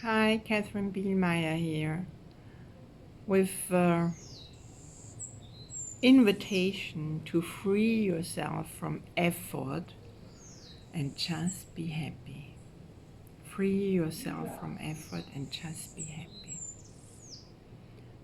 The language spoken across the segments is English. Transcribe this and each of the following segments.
Hi, Katherine Bihlmeier here with invitation to free yourself from effort and just be happy. Free yourself from effort and just be happy.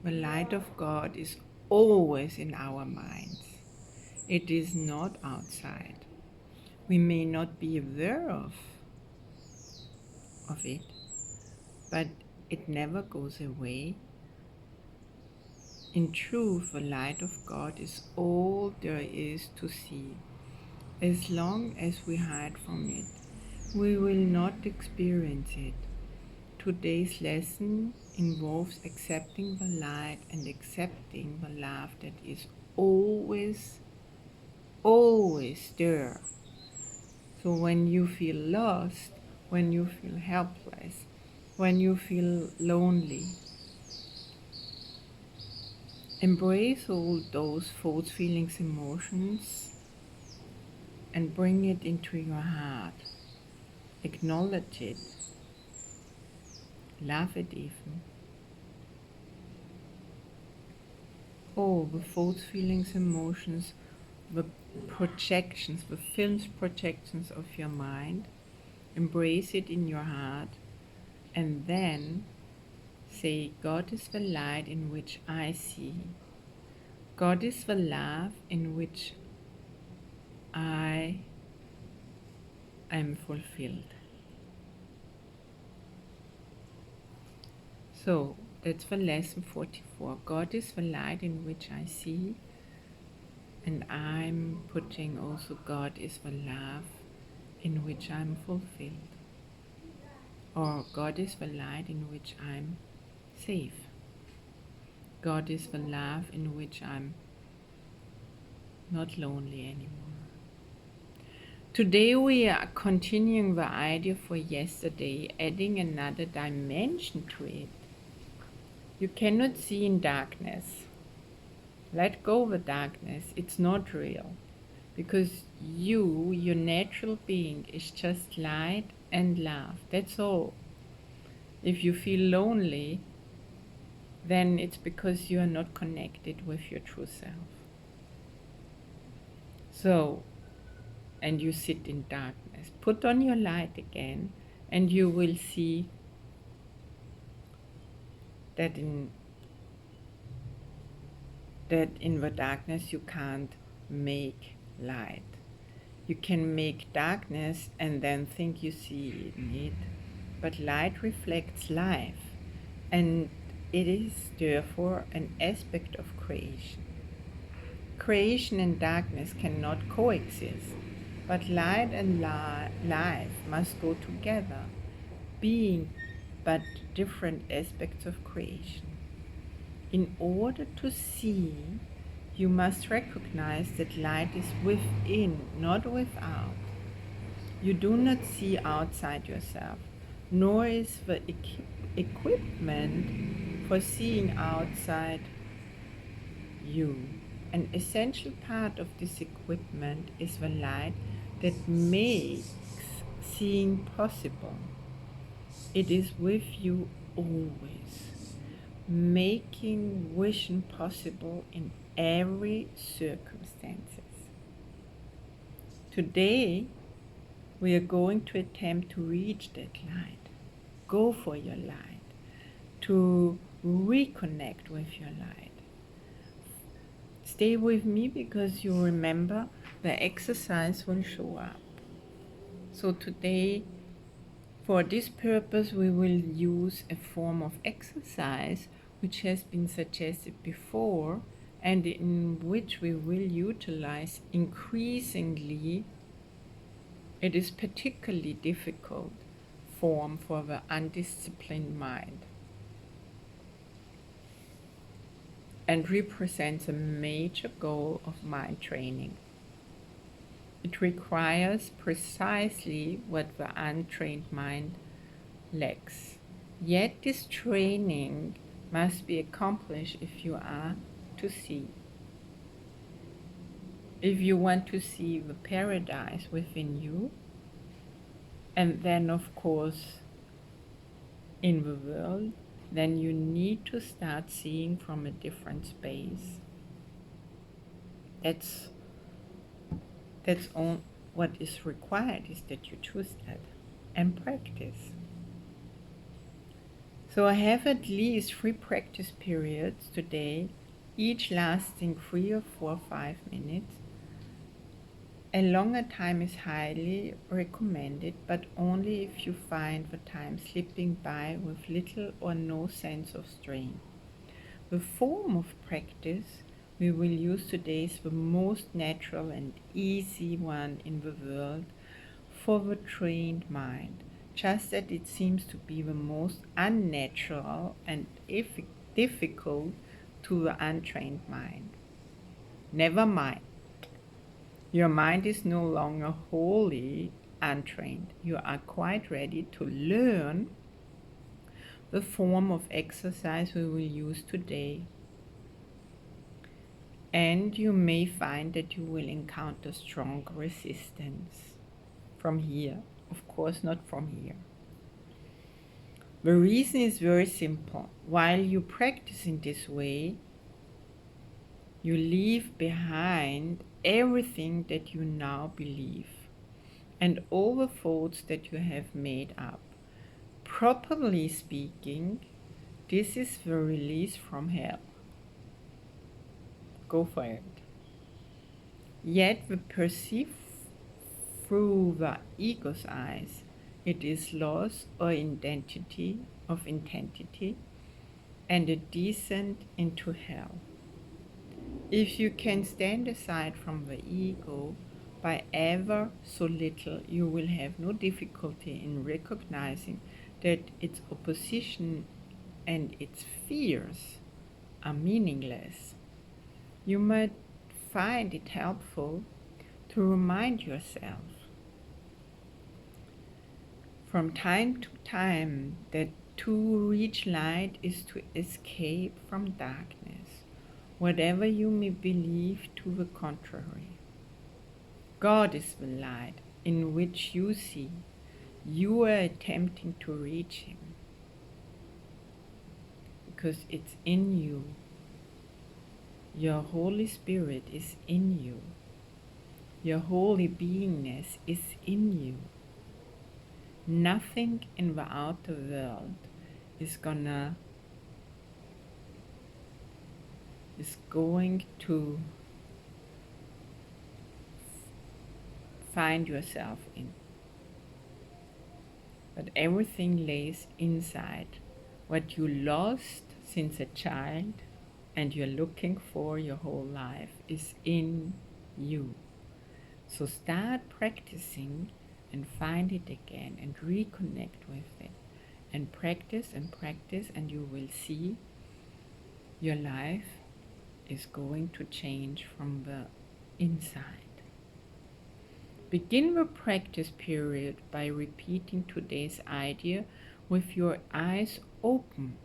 The light of God is always in our minds. It is not outside. We may not be aware of it, but it never goes away. In truth, the light of God is all there is to see. As long as we hide from it, we will not experience it. Today's lesson involves accepting the light and accepting the love that is always, always there. So when you feel lost, when you feel helpless, when you feel lonely, embrace all those thoughts, feelings, emotions and bring it into your heart. Acknowledge it. Love it even. Oh, the thoughts, feelings, emotions, the projections, the filmed projections of your mind. Embrace it in your heart and then say, God is the light in which I see. God is the love in which I am fulfilled. So that's the lesson 44. God is the light in which I see, and I'm putting also God is the love in which I'm fulfilled. Or God is the light in which I'm safe. God is the love in which I'm not lonely anymore. Today we are continuing the idea for yesterday, adding another dimension to it. You cannot see in darkness. Let go of the darkness. It's not real. Because you, your natural being, is just light and love. That's all. If you feel lonely, then it's because you are not connected with your true self. So, and you sit in darkness. Put on your light again, and you will see that in the darkness you can't make light. You can make darkness and then think you see in it, but light reflects life, and it is therefore an aspect of creation. Creation and darkness cannot coexist, but light and life must go together, being but different aspects of creation. In order to see, you must recognize that light is within, not without. You do not see outside yourself, nor is the equipment for seeing outside you. An essential part of this equipment is the light that makes seeing possible. It is with you always, making vision possible in every circumstances. Today, we are going to attempt to reach that light. Go for your light, to reconnect with your light. Stay with me because you remember the exercise will show up. So today, for this purpose, we will use a form of exercise which has been suggested before and in which we will utilize increasingly. It is particularly difficult form for the undisciplined mind and represents a major goal of mind training. It requires precisely what the untrained mind lacks. Yet this training must be accomplished if you are to see. If you want to see the paradise within you, and then of course in the world, then you need to start seeing from a different space. That's all. What is required is that you choose that and practice. So I have at least 3 practice periods today, each lasting 3 or 4 or 5 minutes. A longer time is highly recommended, but only if you find the time slipping by with little or no sense of strain. The form of practice we will use today is the most natural and easy one in the world for the trained mind, just that it seems to be the most unnatural and difficult to the untrained mind. Never mind. Your mind is no longer wholly untrained. You are quite ready to learn the form of exercise we will use today. And you may find that you will encounter strong resistance from here. Of course, not from here. The reason is very simple. While you practice in this way, you leave behind everything that you now believe and all the thoughts that you have made up. Properly speaking, this is the release from hell. Go for it. Yet we perceive through the ego's eyes, it is loss or identity of identity and a descent into hell. If you can stand aside from the ego by ever so little, you will have no difficulty in recognizing that its opposition and its fears are meaningless. You might find it helpful to remind yourself from time to time that to reach light is to escape from darkness, whatever you may believe to the contrary. God is the light in which you see. You are attempting to reach Him because it's in you. Your Holy Spirit is in you. Your holy beingness is in you. Nothing in the outer world is going to find yourself in. But everything lays inside. What you lost since a child and you're looking for your whole life is in you. So start practicing and find it again and reconnect with it. And practice, and you will see your life is going to change from the inside. Begin the practice period by repeating today's idea with your eyes open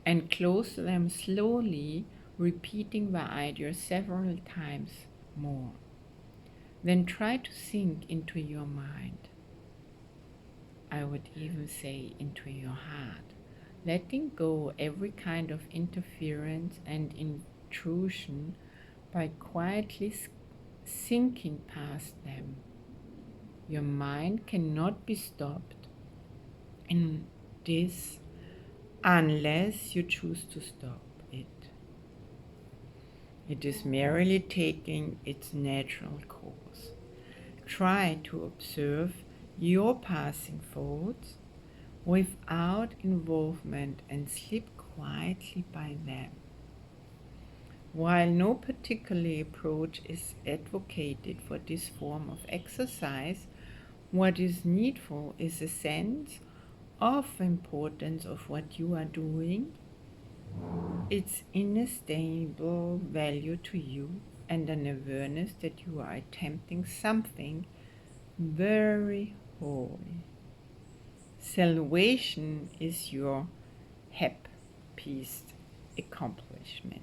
and close them slowly, repeating the idea several times more. Then try to sink into your mind. I would even say into your heart, letting go every kind of interference and intrusion by quietly sinking past them. Your mind cannot be stopped in this unless you choose to stop it. It is merely taking its natural course. Try to observe your passing thoughts without involvement and slip quietly by them. While no particular approach is advocated for this form of exercise, what is needful is a sense of importance of what you are doing, its inestimable value to you, and an awareness that you are attempting something very holy. Salvation is your happiest accomplishment.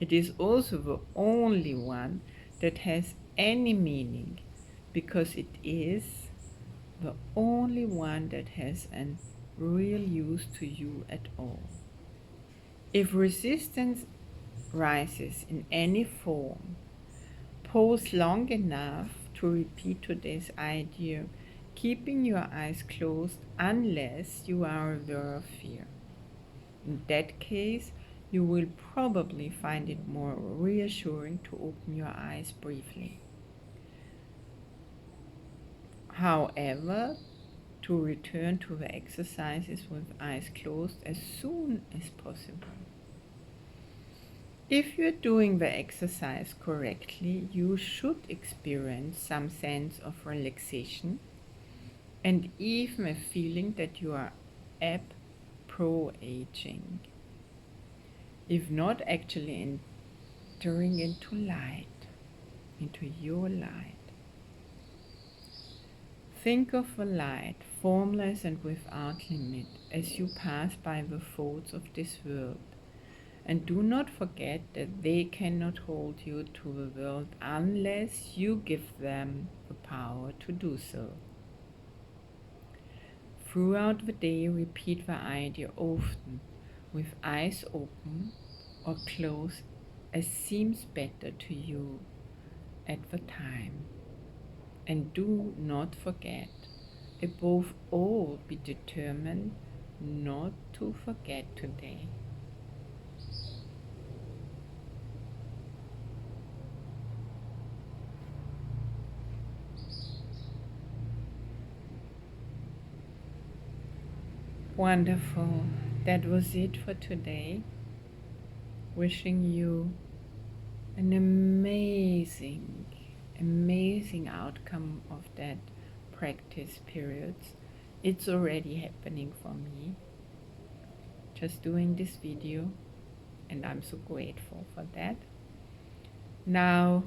It is also the only one that has any meaning, because it is the only one that has an real use to you at all. If resistance rises in any form, pause long enough to repeat today's idea, keeping your eyes closed unless you are aware of fear. In that case, you will probably find it more reassuring to open your eyes briefly. However, to return to the exercises with eyes closed as soon as possible. If you're doing the exercise correctly, you should experience some sense of relaxation and even a feeling that you are approaching, if not actually entering into light, into your light. Think of the light, formless and without limit, as you pass by the folds of this world. And do not forget that they cannot hold you to the world unless you give them the power to do so. Throughout the day, repeat the idea often, with eyes open or closed as seems better to you at the time. And do not forget, above all, be determined not to forget today. Wonderful. That was it for today. Wishing you an amazing outcome of that practice periods. It's already happening for me. Just doing this video, and I'm so grateful for that. Now,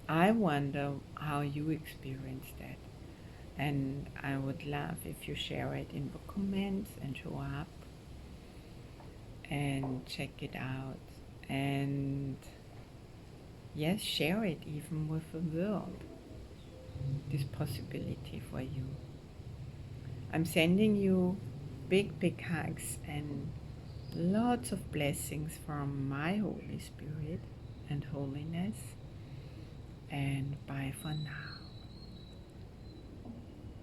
I wonder how you experience that. And I would love if you share it in the comments and show up and check it out. And yes, share it even with the world, this possibility for you. I'm sending you big hugs and lots of blessings from my Holy Spirit and holiness. And bye for now.